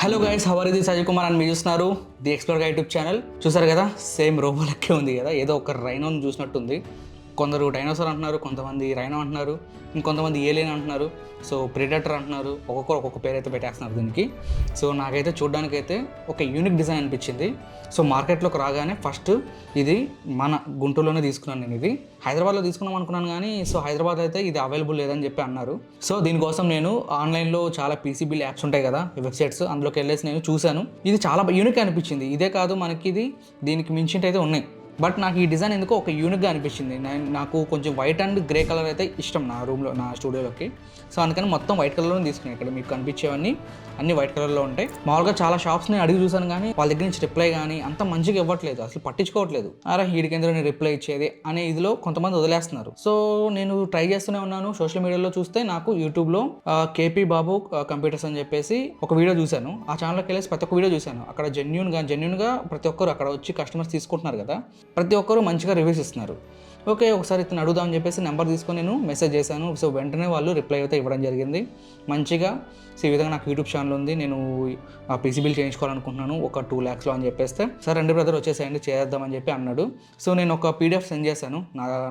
Hello guys, how are you? This Ajay Kumar అని మీరు చూస్తున్నారు ది ఎక్స్ప్లోర్ యూట్యూబ్ ఛానల్. చూసారు కదా, సేమ్ రోబో లెక్కే ఉంది కదా, ఏదో ఒక రైనోని చూసినట్టుంది. కొందరు డైనోసార్ అంటున్నారు, కొంతమంది రైనో అంటున్నారు, ఇంకొంతమంది ఏలియన్ అంటున్నారు, సో ప్రెడేటర్ అంటున్నారు. ఒక్కొక్కరు ఒక్కొక్క పేరు అయితే పెట్టేస్తున్నారు దీనికి. సో నాకైతే చూడడానికైతే ఒక యూనిక్ డిజైన్ అనిపించింది. సో మార్కెట్లోకి రాగానే ఫస్ట్ ఇది మన గుంటూరులోనే తీసుకున్నాను నేను. ఇది హైదరాబాద్లో తీసుకున్నాం అనుకున్నాను కానీ సో హైదరాబాద్ అయితే ఇది అవైలబుల్ లేదని చెప్పి అన్నారు. సో దీనికోసం నేను ఆన్లైన్లో చాలా పీసీబీ యాప్స్ ఉంటాయి కదా, వెబ్సైట్స్, అందులోకి వెళ్ళేసి నేను చూశాను. ఇది చాలా యూనిక్ అనిపించింది. ఇదే కాదు, మనకి ఇది దీనికి మించింటైతే ఉన్నాయి. బట్ నాకు ఈ డిజైన్ ఎందుకో ఒక యూనిక్గా అనిపించింది. నాకు కొంచెం వైట్ అండ్ గ్రే కలర్ అయితే ఇష్టం నా రూమ్లో, నా స్టూడియోలోకి. సో అందుకని మొత్తం వైట్ కలర్లో తీసుకున్నాను. ఇక్కడ మీకు కనిపించేవన్నీ అన్ని వైట్ కలర్లో ఉంటాయి. మామూలుగా చాలా షాప్స్ని అడిగి చూసాను కానీ వాళ్ళ దగ్గర నుంచి రిప్లై కానీ అంత మంచిగా ఇవ్వట్లేదు, అసలు పట్టించుకోవట్లేదు. అరే వీడికి ఎందుకు నేను రిప్లై ఇచ్చేది అనే ఇదిలో కొంతమంది వదిలేస్తున్నారు. సో నేను ట్రై చేస్తూనే ఉన్నాను. సోషల్ మీడియాలో చూస్తే నాకు యూట్యూబ్లో కేపీ బాబు కంప్యూటర్స్ అని చెప్పేసి ఒక వీడియో చూశాను. ఆ ఛానల్కి వెళ్ళేసి ప్రతి ఒక్క వీడియో చూశాను. అక్కడ జెన్యున్గా ప్రతి ఒక్కరు అక్కడ వచ్చి కస్టమర్స్ తీసుకుంటున్నారు కదా, ప్రతి ఒక్కరు మంచిగా రివ్యూస్ ఇస్తున్నారు. ఓకే, ఒకసారి ఇతను అడుగుదామని చెప్పేసి నెంబర్ తీసుకొని నేను మెసేజ్ చేశాను. సో వెంటనే వాళ్ళు రిప్లై అయితే ఇవ్వడం జరిగింది మంచిగా. సో ఈ విధంగా నాకు యూట్యూబ్ ఛానల్ ఉంది, నేను ఆ పీసీబీలు చేయించుకోవాలనుకుంటున్నాను ఒక 2 lakhsలో అని చెప్పేస్తే, సార్ రెండు బ్రదర్ వచ్చేసేయండి చేద్దామని చెప్పి అన్నాడు. సో నేను ఒక పీడిఎఫ్ సెండ్ చేశాను,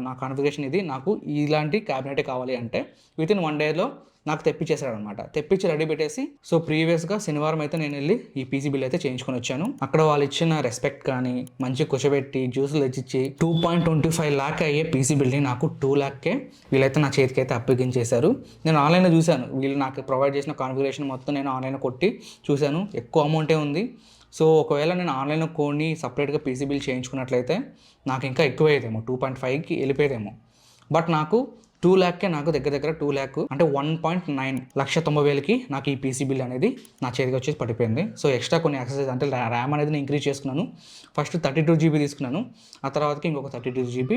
నా కాన్ఫిగరేషన్ ఇది, నాకు ఇలాంటి క్యాబినెటే కావాలి అంటే వితిన్ 1 dayలో నాకు తెప్పించేసాడు అనమాట. తెప్పించి రెడీ పెట్టేసి, సో ప్రీవియస్గా శనివారం అయితే నేను వెళ్ళి ఈ పీసీ బిల్ అయితే చేయించుకొని వచ్చాను. అక్కడ వాళ్ళు ఇచ్చిన రెస్పెక్ట్ కానీ, మంచి కూర్చోబెట్టి జ్యూసులు తెచ్చిచ్చి 2.25 lakh అయ్యే పీసీ బిల్ని నాకు 2 lakhకే వీళ్ళైతే నా చేతికి అయితే అప్పగించేశారు. నేను ఆన్లైన్లో చూశాను, వీళ్ళు నాకు ప్రొవైడ్ చేసిన కాన్ఫిగరేషన్ మొత్తం నేను ఆన్లైన్లో కొట్టి చూశాను, ఎక్కువ అమౌంటే ఉంది. సో ఒకవేళ నేను ఆన్లైన్లో కొని సపరేట్గా పీసీ బిల్ చేయించుకున్నట్లయితే నాకు ఇంకా ఎక్కువ అయ్యేదేమో, 2.5కి వెళ్ళిపోయేదేమో. బట్ నాకు 2 lakhకే నాకు దగ్గర 2 lakh అంటే 1.9 1,90,000కి నాకు ఈ పీసీ బిల్ అనేది నా చేతికి వచ్చేసి పడిపోయింది. సో ఎక్స్ట్రా కొన్ని యాక్సెసరీస్ అంటే ర్యామ్ అనేది నేను ఇంక్రీజ్ చేసుకున్నాను. ఫస్ట్ 32 GB తీసుకున్నాను, ఆ తర్వాతకి ఇంకొక 32 GB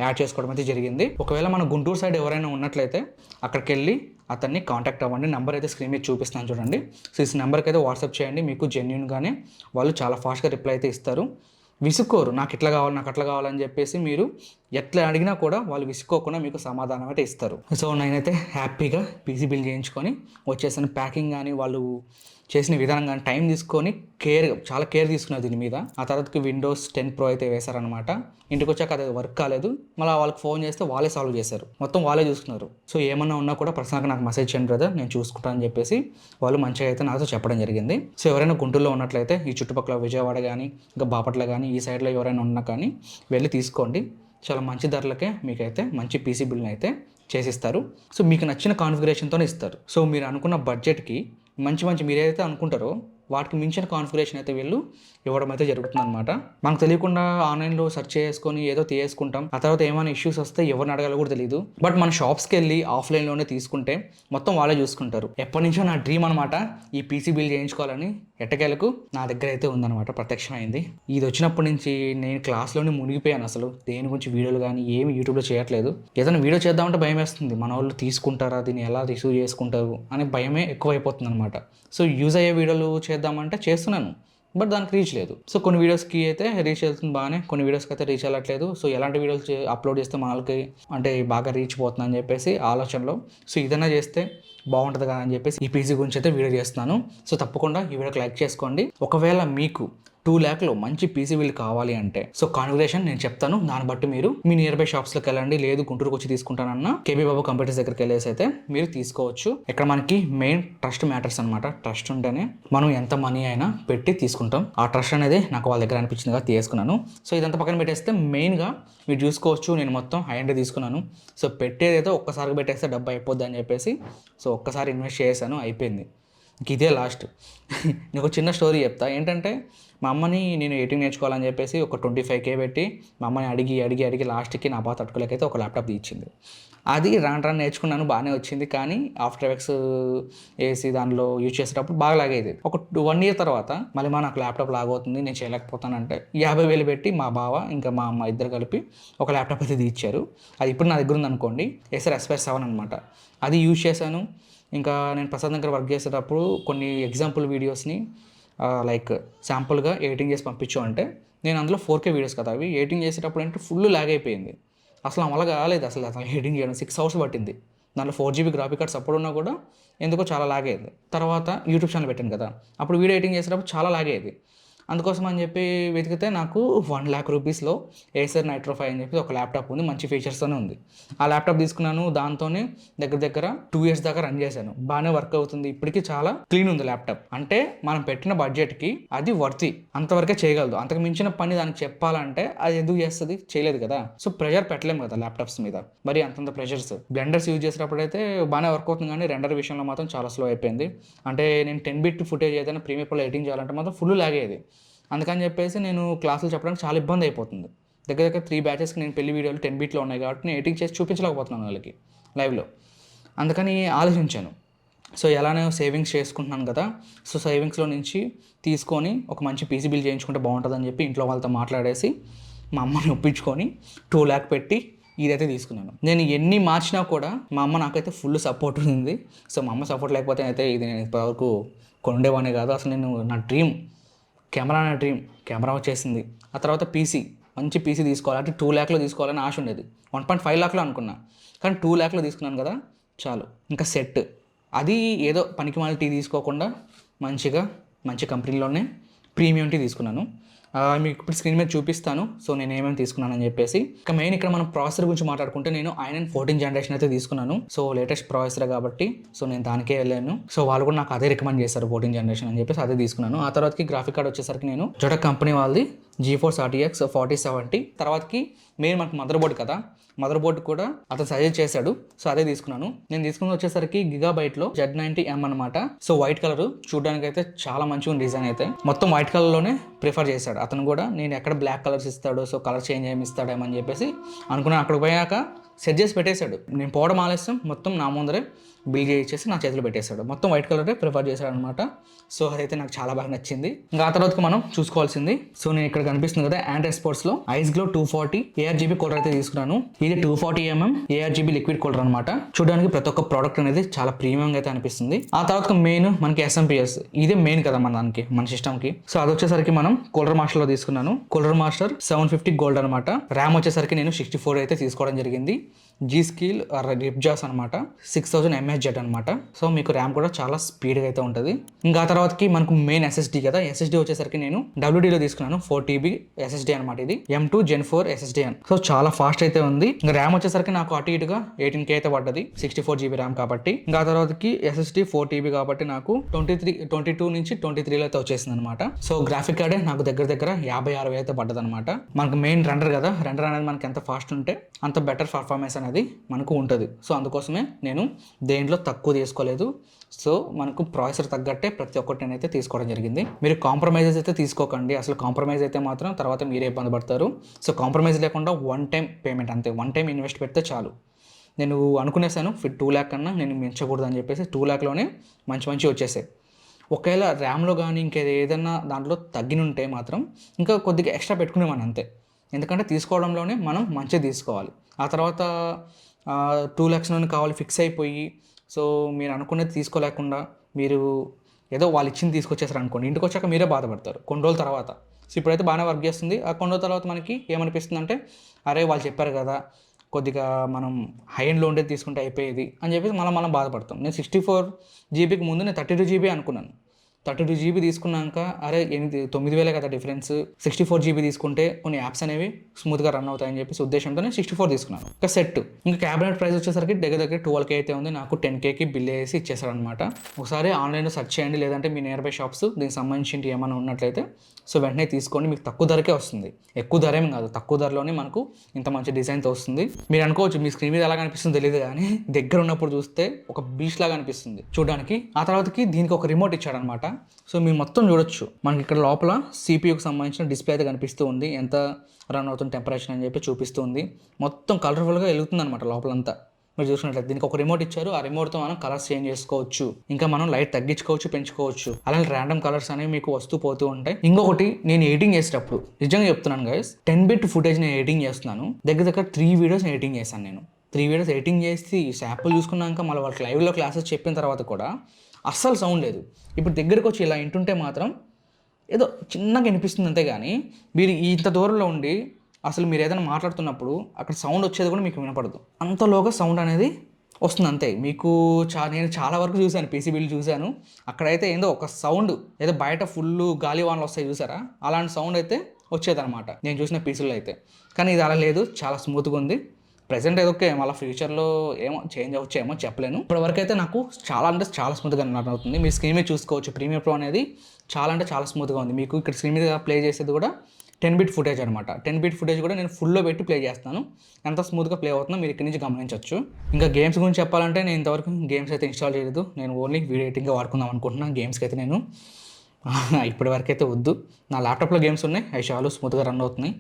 యాడ్ చేసుకోవడం అయితే జరిగింది. ఒకవేళ మన గుంటూరు సైడ్ ఎవరైనా ఉన్నట్లయితే అక్కడికి వెళ్ళి అతన్ని కాంటాక్ట్ అవ్వండి. నెంబర్ అయితే స్క్రీన్ మీద చూపిస్తాను చూడండి. సో ఈ నెంబర్కి అయితే వాట్సాప్ చేయండి, మీకు జెన్యున్గానే వాళ్ళు చాలా ఫాస్ట్గా రిప్లై అయితే ఇస్తారు. విసుక్కోరు, నాకు ఇట్లా కావాలి నాకు అట్లా కావాలని చెప్పేసి మీరు ఎట్లా అడిగినా కూడా వాళ్ళు విసుక్కోకుండా మీకు సమాధానం అయితే ఇస్తారు. సో నేనైతే హ్యాపీగా పీసీ బిల్ చేయించుకొని వచ్చేసాను. ప్యాకింగ్ కానీ వాళ్ళు చేసిన విధానం కానీ టైం తీసుకొని చాలా కేర్ తీసుకున్నారు దీని మీద. ఆ తర్వాతకి విండోస్ 10 Pro అయితే వేశారనమాట. ఇంటికి వచ్చాక అది వర్క్ కాలేదు, మళ్ళీ వాళ్ళకి ఫోన్ చేస్తే వాళ్ళే సాల్వ్ చేశారు, మొత్తం వాళ్ళే చూసుకున్నారు. సో ఏమన్నా ఉన్నా కూడా పర్సనల్గా నాకు మెసేజ్ చేయండి బ్రదర్, నేను చూసుకుంటాను అని చెప్పేసి వాళ్ళు మంచిగా అయితే నాతో చెప్పడం జరిగింది. సో ఎవరైనా గుంటూరులో ఉన్నట్లయితే ఈ చుట్టుపక్కల విజయవాడ కానీ ఇంకా బాపట్ల కానీ ఈ సైడ్లో ఎవరైనా ఉన్నా కానీ వెళ్ళి తీసుకోండి. చాలా మంచి ధరలకే మీకైతే మంచి పీసీ బిల్ని అయితే చేసిస్తారు. సో మీకు నచ్చిన కాన్ఫిగరేషన్తోనే ఇస్తారు. సో మీరు అనుకున్న బడ్జెట్కి మంచి మీరు ఏదైతే అనుకుంటారో వాటికి మించిన కాన్ఫిగరేషన్ అయితే వీళ్ళు ఇవ్వడం అయితే జరుగుతుంది అనమాట. మనకు తెలియకుండా ఆన్లైన్లో సెర్చ్ చేసుకొని ఏదో తీసుకుంటాం, ఆ తర్వాత ఏమైనా ఇష్యూస్ వస్తే ఎవరిని అడగాలో కూడా తెలియదు. బట్ మన షాప్స్కి వెళ్ళి ఆఫ్లైన్లోనే తీసుకుంటే మొత్తం వాళ్ళే చూసుకుంటారు. ఎప్పటి నుంచో నా డ్రీమ్ అనమాట ఈ పీసీ బిల్ చేయించుకోవాలని, ఎట్టకేలకు నా దగ్గర అయితే ఉందన్నమాట, ప్రత్యక్షమైంది. ఇది వచ్చినప్పటి నుంచి నేను క్లాస్లోనే మునిగిపోయాను. అసలు దేని గురించి వీడియోలు కానీ ఏమి యూట్యూబ్లో చేయట్లేదు. ఏదైనా వీడియో చేద్దామంటే భయం వేస్తుంది, మన వాళ్ళు తీసుకుంటారా, దీన్ని ఎలా రిసీవ్ చేసుకుంటారు అనే భయమే ఎక్కువైపోతుంది అనమాట. సో యూజ్ అయ్యే వీడియోలు చేద్దామంటే చేస్తున్నాను, బట్ దానికి రీచ్ లేదు. సో కొన్ని వీడియోస్కి అయితే రీచ్ వెళ్తుంది బాగానే, కొన్ని వీడియోస్కి అయితే రీచ్ అవ్వట్లేదు. సో ఎలాంటి వీడియోస్ అప్లోడ్ చేస్తే మనకి అంటే బాగా రీచ్ పోతుంది అని చెప్పేసి ఆలోచనలో, సో ఇదైనా చేస్తే బాగుంటుంది కదా అని చెప్పేసి ఈ పీసీ గురించి అయితే వీడియో చేస్తున్నాను. సో తప్పకుండా ఈ వీడియోకి లైక్ చేసుకోండి. ఒకవేళ మీకు 2 lakhలో మంచి పీసీ బిల్ కావాలి అంటే సో కాన్ఫిగరేషన్ నేను చెప్తాను, దాన్ని బట్టి మీరు మీ నియర్ బై షాప్స్లోకి వెళ్ళండి, లేదు గుంటూరుకు వచ్చి తీసుకుంటానన్న కేబీ బాబు కంప్యూటర్స్ దగ్గరికి వెళ్ళేసి అయితే మీరు తీసుకోవచ్చు. ఇక్కడ మనకి మెయిన్ ట్రస్ట్ మ్యాటర్స్ అనమాట. ట్రస్ట్ ఉంటేనే మనం ఎంత మనీ అయినా పెట్టి తీసుకుంటాం. ఆ ట్రస్ట్ అనేది నాకు వాళ్ళ దగ్గర అనిపించిందిగా తీసుకున్నాను. సో ఇదంతా పక్కన పెట్టేస్తే మెయిన్గా మీరు చూసుకోవచ్చు, నేను మొత్తం హై అండ్ తీసుకున్నాను. సో పెట్టేదైతే ఒక్కసారి పెట్టేస్తే డబ్బు అయిపోద్ది అని చెప్పేసి సో ఒక్కసారి ఇన్వెస్ట్ చేశాను, అయిపోయింది. ఇదే లాస్ట్. నీకు చిన్న స్టోరీ చెప్తా. ఏంటంటే మా అమ్మని నేను ఎడిటింగ్ నేర్చుకోవాలని చెప్పేసి ఒక 25K పెట్టి మా అమ్మని అడిగి లాస్ట్కి నా బాధ తట్టుకోలేకైతే ఒక ల్యాప్టాప్ ఇచ్చింది. అది రాను నేర్చుకున్నాను, బాగానే వచ్చింది. కానీ ఆఫ్టర్ ఎఫెక్ట్స్ వేసి దానిలో యూజ్ చేసేటప్పుడు బాగా లాగేది. ఒక 1 year తర్వాత మళ్ళీ నాకు ల్యాప్టాప్ లాగవుతుంది, నేను చేయలేకపోతానంటే 50,000 పెట్టి మా బావ ఇంకా మా అమ్మ ఇద్దరు కలిపి ఒక ల్యాప్టాప్ అయితే ఇచ్చారు. అది ఇప్పుడు నా దగ్గర ఉందనుకోండి, Acer Aspire 7 అనమాట. అది యూజ్ చేశాను. ఇంకా నేను ప్రసాద్ దగ్గర వర్క్ చేసేటప్పుడు కొన్ని ఎగ్జాంపుల్ వీడియోస్ని లైక్ శాంపుల్గా ఎడిటింగ్ చేసి పంపించు అంటే నేను అందులో 4K వీడియోస్ కదా, అవి ఎడిటింగ్ చేసేటప్పుడు అంటే ఫుల్ ల్యాగ్ అయిపోయింది. అసలు అమలు కాలేదు, అసలు ఎడిటింగ్ చేయడం 6 hours పట్టింది. దాంట్లో 4 GB గ్రాఫిక్ కార్డ్ సపోర్ట్ ఉన్నా కూడా ఎందుకో చాలా లాగ్ అయ్యేది. తర్వాత యూట్యూబ్ ఛానల్ పెట్టాను కదా, అప్పుడు వీడియో ఎడిటింగ్ చేసేటప్పుడు చాలా లాగ్ అయ్యేది. అందుకోసం అని చెప్పి వెతికితే నాకు 1,00,000 రూపీస్లో ఏసర్ నైట్రో 5 అని చెప్పి ఒక ల్యాప్టాప్ ఉంది, మంచి ఫీచర్స్తోనే ఉంది. ఆ ల్యాప్టాప్ తీసుకున్నాను, దాంతోనే దగ్గర 2 years దాకా రన్ చేశాను. బాగానే వర్క్ అవుతుంది, ఇప్పటికీ చాలా క్లీన్ ఉంది ల్యాప్టాప్. అంటే మనం పెట్టిన బడ్జెట్కి అది వర్తి, అంతవరకే చేయగలదు. అంతకు మించిన పని దానికి చెప్పాలంటే అది ఎందుకు చేస్తుంది, చేయలేదు కదా. సో ప్రెషర్ పెట్టలేము కదా ల్యాప్టాప్స్ మీద, మరి అంతంత ప్రెషర్స్. బ్లెండర్స్ యూజ్ చేసేటప్పుడు అయితే బాగానే వర్క్ అవుతుంది, కానీ రెండర్ విషయంలో మాత్రం చాలా స్లో అయిపోయింది. అంటే నేను 10-bit ఫుటేజ్ ఏదైనా ప్రీమియర్ ప్రోలో ఎడిటింగ్ చేయాలంటే మాత్రం ఫుల్ లాగ్ అయ్యేది. అందుకని చెప్పేసి నేను క్లాసులు చెప్పడానికి చాలా ఇబ్బంది అయిపోతుంది. దగ్గర 3 బ్యాచెస్కి నేను పెళ్లి వీడియోలు 10-bitలో ఉన్నాయి కాబట్టి నేను ఎడిటింగ్ చేసి చూపించలేకపోతున్నాను వాళ్ళకి లైవ్లో. అందుకని ఆలోచించాను, సో ఎలానో సేవింగ్స్ చేసుకుంటున్నాను కదా, సో సేవింగ్స్లో నుంచి తీసుకొని ఒక మంచి పీసీ బిల్ చేయించుకుంటే బాగుంటుందని చెప్పి ఇంట్లో వాళ్ళతో మాట్లాడేసి మా అమ్మని ఒప్పించుకొని 2 lakh పెట్టి ఇదైతే తీసుకున్నాను. నేను ఎన్ని మార్చినా కూడా మా అమ్మ నాకైతే ఫుల్ సపోర్ట్ ఉంది. సో మా అమ్మ సపోర్ట్ లేకపోతే అయితే ఇది నేను ఇప్పటివరకు కొండేవానే కాదు. అసలు నేను నా డ్రీమ్ కెమెరా వచ్చేసింది. ఆ తర్వాత మంచి పీసీ తీసుకోవాలి, అంటే 2 lakhలో తీసుకోవాలని ఆశ ఉండేది. 1.5 lakhలో అనుకున్నా, కానీ 2 lakhలో తీసుకున్నాను కదా చాలు. ఇంకా సెట్, అది ఏదో పనికిమాలిన టీ తీసుకోకుండా మంచి కంపెనీలోనే ప్రీమియం టీ తీసుకున్నాను. మీకు ఇప్పుడు స్క్రీన్ మీద చూపిస్తాను సో నేను ఏమేమి తీసుకున్నానని చెప్పేసి. ఇక మెయిన్ ఇక్కడ మనం ప్రాసెసర్ గురించి మాట్లాడుకుంటే నేను i9 14th generation అయితే తీసుకున్నాను. సో లేటెస్ట్ ప్రాసెసర్ కాబట్టి సో నేను దానికే వెళ్ళాను. సో వాళ్ళు కూడా నాకు అదే రికమెండ్ చేశారు 14th generation అని చెప్పేసి అదే తీసుకున్నాను. ఆ తర్వాతకి గ్రాఫిక్ కార్డ్ వచ్చేసరికి నేను జొటక్ కంపెనీ వాళ్ళది GeForce RTX 4070. తర్వాతకి మెయిన్ మనకు మదర్ బోర్డు కూడా అతను సజెస్ట్ చేశాడు, సో అదే తీసుకున్నాను. నేను తీసుకుని వచ్చేసరికి గిగాబైట్లో Z90M అనమాట. సో వైట్ కలర్ చూడడానికి అయితే చాలా మంచిగా ఉంది, డిజైన్ అయితే మొత్తం వైట్ కలర్లోనే ప్రిఫర్ చేశాడు అతను కూడా. నేను ఎక్కడ బ్లాక్ కలర్స్ ఇస్తాడో, సో కలర్ చేంజ్ ఏమి ఇస్తాడేమని చెప్పేసి అనుకున్నాను. అక్కడికి పోయాక సెట్ చేసి పెట్టేశాడు. నేను పోవడం ఆలస్యం, మొత్తం నా ముందరే బిల్ చేయించేసి నా చేతిలో పెట్టేశాడు. మొత్తం వైట్ కలరే ప్రిఫర్ చేశాడు అనమాట. సో అదైతే నాకు చాలా బాగా నచ్చింది. ఇంకా ఆ తర్వాతకి మనం చూసుకోవాల్సింది, సో నేను ఇక్కడ కనిపిస్తుంది కదా ఆండ్రాయిడ్ స్పోర్ట్స్లో ఐస్ గ్లో 240 ARGB కూలర్ అయితే తీసుకున్నాను. ఇది 240mm ARGB లిక్విడ్ కూలర్ అనమాట. చూడడానికి ప్రతి ఒక్క ప్రోడక్ట్ అనేది చాలా ప్రీమియంగా అయితే అనిపిస్తుంది. ఆ తర్వాత మెయిన్ మనకి SMPS, ఇదే మెయిన్ కదా మన సిస్టమ్కి. సో అది వచ్చేసరికి మనం కూలర్ మాస్టర్లో తీసుకున్నాను. కూలర్ మాస్టర్ 750 గోల్డ్ అనమాట. ర్యామ్ వచ్చేసరికి నేను 64 అయితే తీసుకోవడం జరిగింది. G-Skill రిప్జాస్ అనమాట, 6000 mAh అనమాట. సో మీకు ర్యామ్ కూడా చాలా స్పీడ్గా అయితే ఉంటుంది. ఇంకా ఆ తర్వాతకి మనకు మెయిన్ SSD కదా, SSD వచ్చేసరికి నేను WD లో తీసుకున్నాను. 4 TB SSD అనమాట. ఇది M2 Gen 4 SSD అని. సో చాలా ఫాస్ట్ అయితే ఉంది. ఇంకా ర్యామ్ వచ్చేసరికి నాకు అటు ఇటుగా 18K అయితే పడ్డది, 64 GB ర్యామ్ కాబట్టి. ఇంకా ఆ తర్వాతకి SSD 4 TB కాబట్టి నాకు 22 నుంచి 23లో అయితే వచ్చేసింది అనమాట. సో గ్రాఫిక్ కార్డే నాకు దగ్గర 56 అయితే పడ్డది అనమాట. మనకు మెయిన్ రెండర్ కదా, రెండర్ అనేది మనకి ఎంత ఫాస్ట్ ఉంటే అంత బెటర్ పర్ఫార్మెన్స్ అనేది మనకు ఉంటుంది. సో అందుకోసమే నేను దేంట్లో తక్కువ తీసుకోలేదు. సో మనకు ప్రాసెసర్ తగ్గట్టే ప్రతి ఒక్కటి నేనైతే తీసుకోవడం జరిగింది. మీరు కాంప్రమైజెస్ అయితే తీసుకోకండి, అసలు కాంప్రమైజ్ అయితే మాత్రం తర్వాత మీరే ఇబ్బంది పడతారు. సో కాంప్రమైజ్ లేకుండా 1 time పేమెంట్, అంతే 1 time ఇన్వెస్ట్ పెడితే చాలు. నేను అనుకునేసాను 2 lakh కన్నా నేను మించకూడదు అని చెప్పేసి 2 lakhలోనే మంచి వచ్చేసాయి. ఒకవేళ ర్యామ్లో కానీ ఇంకేదైనా దాంట్లో తగ్గినుంటే మాత్రం ఇంకా కొద్దిగా ఎక్స్ట్రా పెట్టుకునేవాడిని అంతే. ఎందుకంటే తీసుకోవడంలోనే మనం మంచిగా తీసుకోవాలి. ఆ తర్వాత 2 lakhsలోనే కావాలి ఫిక్స్ అయిపోయి, సో మీరు అనుకునేది తీసుకోలేకుండా మీరు ఏదో వాళ్ళు ఇచ్చింది తీసుకొచ్చేసారు అనుకోండి, ఇంటికి వచ్చాక మీరే బాధపడతారు కొన్ని రోజుల తర్వాత. సో ఇప్పుడైతే బాగానే వర్క్ చేస్తుంది. ఆ కొన్ని రోజుల తర్వాత మనకి ఏమనిపిస్తుంది అంటే, అరే వాళ్ళు చెప్పారు కదా కొద్దిగా మనం హై ఎండ్లో ఉండేది తీసుకుంటే అయిపోయేది అని చెప్పేసి మనం బాధపడతాం. నేను 64 GBకి ముందు నేను 32 GB అనుకున్నాను. 32 GB తీసుకున్నాక అరే 9,000 కదా డిఫరెన్స్, 64 GB తీసుకుంటే కొన్ని యాప్స్ అనేవి స్మూత్గా రన్ అవుతాయని చెప్పేసి ఉద్దేశంతో నేను 64 తీసుకున్నాను. ఇంకా సెట్, ఇంకా క్యాబినెట్ ప్రైస్ వచ్చేసరికి దగ్గర 12K అయితే ఉంది. నాకు 10Kకి బిల్ వేసి ఇచ్చేసారనమాట. ఒకసారి ఆన్లైన్లో సెర్చ్ చేయండి, లేదంటే మీ నియర్ బై షాప్స్ దీనికి సంబంధించి ఏమైనా ఉన్నట్లయితే సో వెంటనే తీసుకోండి. మీకు తక్కువ ధరకే వస్తుంది, ఎక్కువ ధర ఏమి కాదు, తక్కువ ధరలోనే మనకు ఇంత మంచి డిజైన్తో వస్తుంది. మీరు అనుకోవచ్చు మీ స్క్రీన్ మీద ఎలా కనిపిస్తుందో తెలియదు, కానీ దగ్గర ఉన్నప్పుడు చూస్తే ఒక బీచ్ లాగా అనిపిస్తుంది చూడడానికి. ఆ తర్వాతకి దీనికి ఒక రిమోట్ ఇచ్చాడనమాట. సో మీరు మొత్తం చూడొచ్చు, మనకి ఇక్కడ లోపల CPUకి సంబంధించిన డిస్ప్లే అయితే కనిపిస్తూ ఉంది, ఎంత రన్ అవుతుంది టెంపరేచర్ అని చెప్పి చూపిస్తుంది. మొత్తం కలర్ఫుల్గా వెలుగుతుంది అనమాట లోపలంతా. మీరు చూసినట్లయితే దీనికి ఒక రిమోట్ ఇచ్చారు, ఆ రిమోట్తో మనం కలర్స్ చేంజ్ చేసుకోవచ్చు, ఇంకా మనం లైట్ తగ్గించుకోవచ్చు, పెంచుకోవచ్చు. అలాంటి ర్యాండమ్ కలర్స్ అనేవి మీకు వస్తూ పోతూ ఉంటాయి. ఇంకొకటి, నేను ఎడిటింగ్ చేసేటప్పుడు నిజంగా చెప్తున్నాను గైస్, 10-bit ఫుటేజ్ నేను ఎడిటింగ్ చేస్తున్నాను. దగ్గర 3 videos ఎడిటింగ్ చేశాను నేను. 3 videos ఎడిటింగ్ చేసి శాంపుల్ చూసుకున్నాక మళ్ళీ వాళ్ళకి లైవ్లో క్లాసెస్ చెప్పిన తర్వాత కూడా అస్సలు సౌండ్ లేదు. ఇప్పుడు దగ్గరకు వచ్చి ఇలా వింటుంటే మాత్రం ఏదో చిన్నగా వినిపిస్తుంది అంతే, కానీ మీరు ఇంత దూరంలో ఉండి అసలు మీరు ఏదైనా మాట్లాడుతున్నప్పుడు అక్కడ సౌండ్ వచ్చేది కూడా మీకు వినపడదు. అంతలోగా సౌండ్ అనేది వస్తుంది అంతే. మీకు నేను చాలా వరకు చూశాను, పీసీ బిల్డ్ చూశాను. అక్కడైతే ఏందో ఒక సౌండ్, ఏదో బయట ఫుల్ గాలి వానలు వస్తాయి చూసారా, అలాంటి సౌండ్ అయితే వచ్చేదన్నమాట నేను చూసిన పీసీలో అయితే. కానీ ఇది అలా లేదు, చాలా స్మూత్గా ఉంది. ప్రెజెంట్ ఏదో ఓకే, మళ్ళీ ఫ్యూచర్లో ఏమో చేంజ్ అవ్వచ్చేమో చెప్పలేను. ఇప్పటివరకు అయితే నాకు చాలా అంటే చాలా స్మూత్గా రన్ అవుతుంది. మీరు స్క్రీన్ మీద చూసుకోవచ్చు, ప్రీమియర్ ప్రో అనేది చాలా అంటే చాలా స్మూత్గా ఉంది. మీకు ఇక్కడ స్క్రీన్ మీద ప్లే చేసేది కూడా 10 బిట్ ఫుటేజ్ అనమాట. 10 బిట్ ఫుటేజ్ కూడా నేను ఫుల్లో పెట్టి ప్లే చేస్తాను. ఎంత స్మూత్గా ప్లే అవుతుందో మీరు ఇక్కడి నుంచి గమనించవచ్చు. ఇంకా గేమ్స్ గురించి చెప్పాలంటే నేను ఇంతవరకు గేమ్స్ అయితే ఇన్స్టాల్ చేయలేదు. నేను ఓన్లీ వీడియో ఎడిటింగ్గా వాడుకుందాం అనుకుంటున్నాను. గేమ్స్కి అయితే నేను ఇప్పటివరకు అయితే వద్దు. నా ల్యాప్టాప్లో గేమ్స్ ఉన్నాయి, అవి చాలా స్మూత్గా రన్ అవుతున్నాయి.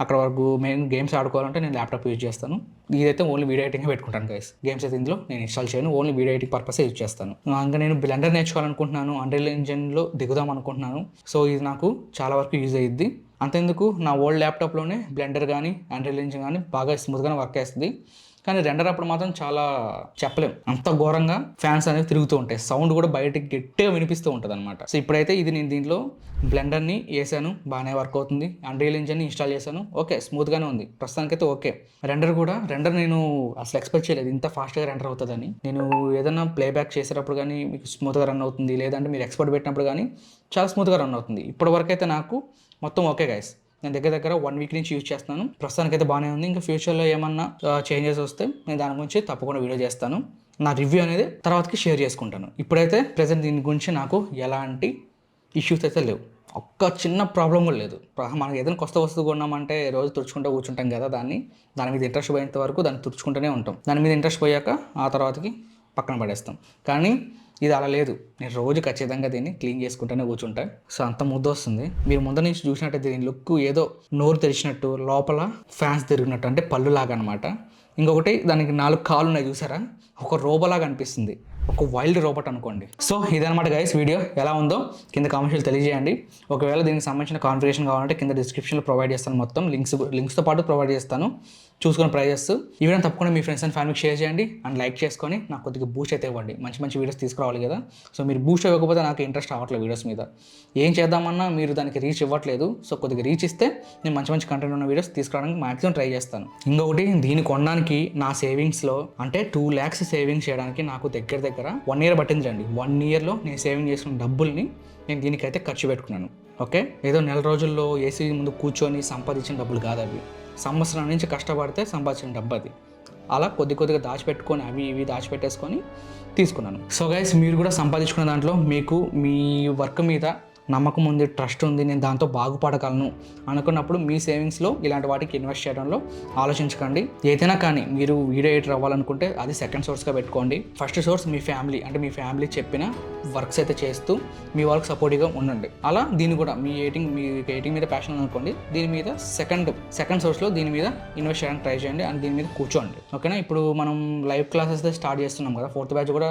అక్కడ వరకు మేము గేమ్స్ ఆడుకోవాలంటే నేను ల్యాప్టాప్ యూజ్ చేస్తాను. ఇదైతే ఓన్లీ వీడియో ఎడిటింగ్ పెట్టుకుంటాను గైస్. గేమ్స్ అయితే ఇందులో నేను ఇన్స్టాల్ చేయను, only video editing purpose use చేస్తాను. ఇంకా నేను బ్లెండర్ నేర్చుకోవాలనుకుంటున్నాను, అన్రియల్ ఇంజన్లో దిగుదాం అనుకుంటున్నాను. సో ఇది నాకు చాలా వరకు యూజ్ అయ్యిద్ది. అంతేందుకు నా ఓల్డ్ ల్యాప్టాప్లోనే బ్లెండర్ కానీ అన్రియల్ ఇంజన్ కానీ బాగా స్మూత్గానే వర్క్ చేస్తుంది. కానీ రెండర్ అప్పుడు మాత్రం చాలా చెప్పలేం, అంత ఘోరంగా ఫ్యాన్స్ అనేవి తిరుగుతూ ఉంటాయి, సౌండ్ కూడా బయటకి గట్టిగా వినిపిస్తూ ఉంటుంది అనమాట. సో ఇప్పుడైతే ఇది నేను దీంట్లో బ్లెండర్ని వేసాను, బాగానే వర్క్ అవుతుంది. అన్రియల్ ఇంజన్ని ఇన్స్టాల్ చేశాను, ఓకే స్మూత్గానే ఉంది ప్రస్తుతానికైతే ఓకే. రెండర్ నేను అసలు ఎక్స్పెక్ట్ చేయలేదు ఇంత ఫాస్ట్గా రెండర్ అవుతుందని. నేను ఏదైనా ప్లేబ్యాక్ చేసేటప్పుడు కానీ మీకు స్మూత్గా రన్ అవుతుంది, లేదంటే మీరు ఎక్స్పర్ట్ పెట్టినప్పుడు కానీ చాలా స్మూత్గా రన్ అవుతుంది. ఇప్పటివరకు అయితే నాకు మొత్తం ఓకే గైస్. నేను దగ్గర 1 వీక్ నుంచి యూజ్ చేస్తున్నాను, ప్రస్తుతానికి అయితే బాగానే ఉంది. ఇంకా ఫ్యూచర్లో ఏమన్నా చేంజెస్ వస్తే నేను దాని గురించి తప్పకుండా వీడియో చేస్తాను. నా రివ్యూ అనేది తర్వాతకి షేర్ చేసుకుంటాను. ఇప్పుడైతే ప్రజెంట్ దీని గురించి నాకు ఎలాంటి ఇష్యూస్ అయితే లేవు, ఒక్క చిన్న ప్రాబ్లం కూడా లేదు. మనకి ఏదైనా కొత్త వస్తువు కొన్నామంటే రోజు తుడుచుకుంటూ కూర్చుంటాం కదా, దాని మీద ఇంట్రెస్ట్ పోయేంత వరకు దాన్ని తుడుచుకుంటూనే ఉంటాం. దాని మీద ఇంట్రెస్ట్ పోయాక ఆ తర్వాతకి పక్కన పడేస్తాం. కానీ ఇది అలా లేదు, నేను రోజు ఖచ్చితంగా దీన్ని క్లీన్ చేసుకుంటూనే కూర్చుంటా. సో అంత ముద్ద వస్తుంది. మీరు ముందు నుంచి చూసినట్టయితే దీని లుక్ ఏదో నోరు తెరిచినట్టు, లోపల ఫ్యాన్స్ తిరిగినట్టు, అంటే పళ్ళు లాగా అనమాట. ఇంకొకటి దానికి 4 కాళ్ళు ఉన్నాయి చూసారా, ఒక రోబోలాగా అనిపిస్తుంది, ఒక వైల్డ్ రోబోట్ అనుకోండి. సో ఇదనమాట గైస్, వీడియో ఎలా ఉందో కింద కామెంట్స్లో తెలియజేయండి. ఒకవేళ దీనికి సంబంధించిన కాన్ఫిగరేషన్ కావాలంటే కింద డిస్క్రిప్షన్లో ప్రొవైడ్ చేస్తాను, మొత్తం లింక్స్తో పాటు ప్రొవైడ్ చేస్తాను. చూసుకుని ప్రైజెస్ ఈ వీడియో తప్పకుండా మీ ఫ్రెండ్స్ అండ్ ఫ్యామిలీకి షేర్ చేయండి అండ్ లైక్ చేసుకొని నాకు కొద్దిగా బూస్ట్ అయితే ఇవ్వండి. మంచి వీడియోస్ తీసుకురావాలి కదా. సో మీరు బూస్ట్ ఇవ్వకపోతే నాకు ఇంట్రెస్ట్ అవ్వట్లేదు వీడియోస్ మీద, ఏం చేద్దామన్నా మీరు దానికి రీచ్ ఇవ్వట్లేదు. సో కొద్దిగా రీచ్ ఇస్తే నేను మంచి కంటెంట్ ఉన్న వీడియోస్ తీసుకురావడానికి మాక్సిమం ట్రై చేస్తాను. ఇంకొకటి, దీన్ని కొనడానికి నా సేవింగ్స్లో అంటే 2 lakhs సేవింగ్స్ చేయడానికి నాకు దగ్గర 1 year పట్టిందండి. 1 yearలో నేను సేవింగ్ చేసుకున్న డబ్బుల్ని నేను దీనికైతే ఖర్చు పెట్టుకున్నాను. ఓకే, ఏదో నెల రోజుల్లో ఏసీ ముందు కూర్చొని సంపాదించిన డబ్బులు కాదు అవి, సంవత్సరం నుంచి కష్టపడితే సంపాదించిన డబ్బు అది. అలా కొద్దిగా దాచిపెట్టుకొని అవి ఇవి దాచిపెట్టేసుకొని తీసుకున్నాను. సో గైస్, మీరు కూడా సంపాదించుకున్న దాంట్లో మీకు మీ వర్క్ మీద నమ్మకం ఉంది, ట్రస్ట్ ఉంది, నేను దాంతో బాగుపడగలను అనుకున్నప్పుడు మీ సేవింగ్స్లో ఇలాంటి వాటికి ఇన్వెస్ట్ చేయడంలో ఆలోచించకండి. ఏదైనా కానీ మీరు వీడియో ఎడిటర్ అవ్వాలనుకుంటే అది సెకండ్ సోర్స్గా పెట్టుకోండి. ఫస్ట్ సోర్స్ మీ ఫ్యామిలీ, అంటే మీ ఫ్యామిలీ చెప్పిన వర్క్స్ అయితే చేస్తూ మీ వాళ్ళకి సపోర్టివ్గా ఉండండి. అలా దీన్ని కూడా మీ ఎడిటింగ్ మీద ప్యాషన్ అనుకోండి, దీని మీద సెకండ్ సోర్స్లో దీని మీద ఇన్వెస్ట్ చేయడానికి ట్రై చేయండి అండ్ దీని మీద కూర్చోండి. ఓకేనా, ఇప్పుడు మనం లైవ్ క్లాసెస్ స్టార్ట్ చేస్తున్నాం కదా, 4th బ్యాచ్ కూడా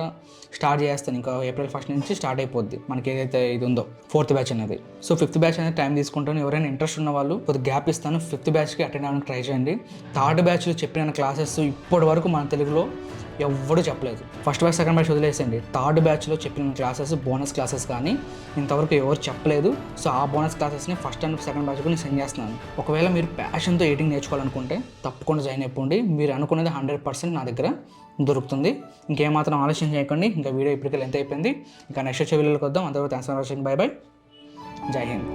స్టార్ట్ చేస్తాను. ఇంకా April 1st నుంచి స్టార్ట్ అయిపోద్ది మనకి ఏదైతే ఇది ఉందో 4th బ్యాచ్ అనేది. సో 5th బ్యాచ్ అనేది టైం తీసుకుంటాను. ఎవరైనా ఇంట్రెస్ట్ ఉన్న వాళ్ళు కొద్దిగా గ్యాప్ ఇస్తాను, 5th బ్యాచ్కి అటెండ్ అవ్వడానికి ట్రై చేయండి. 3rd బ్యాచ్లో చెప్పిన క్లాసెస్ ఇప్పటి వరకు మన తెలుగులో ఎవ్వడూ చెప్పలేదు. 1st batch 2nd batch వదిలేసండి, 3rd బ్యాచ్లో చెప్పిన క్లాసెస్, బోనస్ క్లాసెస్ కానీ ఇంతవరకు ఎవరు చెప్పలేదు. సో ఆ bonus క్లాసెస్ని 1st and 2nd batch కూడా నేను సెండ్ చేస్తున్నాను. ఒకవేళ మీరు ప్యాషన్తో ఎడిటింగ్ నేర్చుకోవాలనుకుంటే తప్పకుండా జాయిన్ అయిపోండి. మీరు అనుకునేది 100% నా దగ్గర దొరుకుతుంది. ఇంకేమాత్రం ఆలోచన చేయకండి. ఇంకా వీడియో ఇప్పటికే లెంత్ అయిపోయింది. ఇంకా నెక్స్ట్ వచ్చే వీడియోలోకి వద్దాం. అంతవరకు thanks for watching. By by, జై హింద్.